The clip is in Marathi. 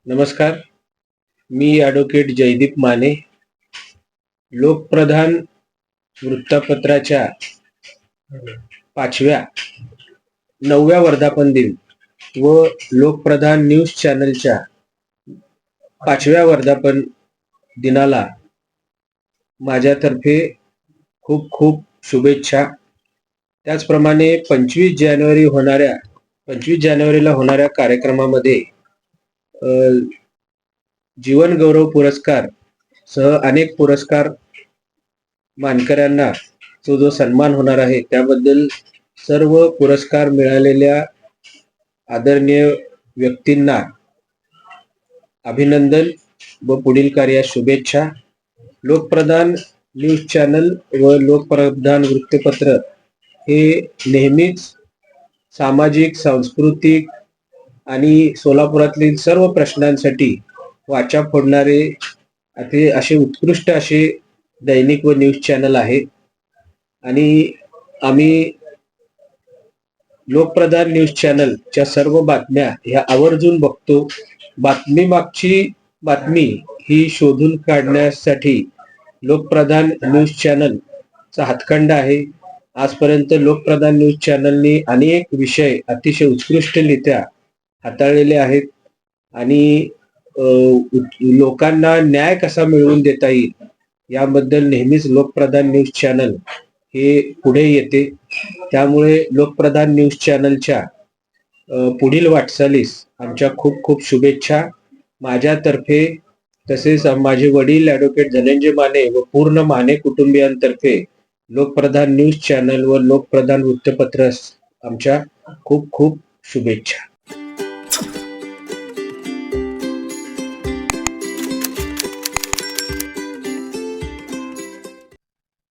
नमस्कार. मी ॲडव्होकेट जयदीप माने. लोकप्रधान वृत्तपत्राच्या 5व्या 9व्या वर्धापन दिन व लोकप्रधान न्यूज चॅनलच्या 5व्या वर्धापन दिनाला माझ्यातर्फे खूप खूप शुभेच्छा. त्याचप्रमाणे 25 जानेवारीला होणाऱ्या कार्यक्रमामध्ये जीवन गौरव पुरस्कार सह अनेक पुरस्कार मानकऱ्यांना जो सन्मान होणार आहे त्याबद्दल सर्व पुरस्कार मिळालेल्या आदरणीय व्यक्तींना अभिनंदन व पुढील कार्यास शुभेच्छा. लोकप्रधान न्यूज चॅनल व लोकप्रधान वृत्तपत्र हे नेहमीच सामाजिक, सांस्कृतिक आणि सोलापुरातील सर्व प्रश्नांसाठी वाचा फोडणारे असे उत्कृष्ट असे दैनिक व न्यूज चॅनल आहे. आणि आम्ही लोकप्रधान न्यूज चॅनलच्या सर्व बातम्या ह्या आवर्जून बघतो. मागची बातमी ही शोधून काढण्यासाठी लोकप्रधान न्यूज चॅनलचा हातखंडा आहे. आजपर्यंत लोकप्रधान न्यूज चॅनलने अनेक विषय अतिशय उत्कृष्टरित्या हाताळलेले आहेत आणि लोकांना न्याय कसा मिळवून देता येईल याबद्दल नेहमीच लोकप्रधान न्यूज चॅनल हे पुढे येते. त्यामुळे लोकप्रधान न्यूज चॅनलच्या पुढील वाटचालीस आमच्या खूप खूप शुभेच्छा. माझ्यातर्फे तसेच माझे वडील ॲडव्होकेट धनंजय माने व पूर्ण माने कुटुंबियांतर्फे लोकप्रधान न्यूज चॅनल व लोकप्रधान वृत्तपत्र आमच्या खूप खूप शुभेच्छा.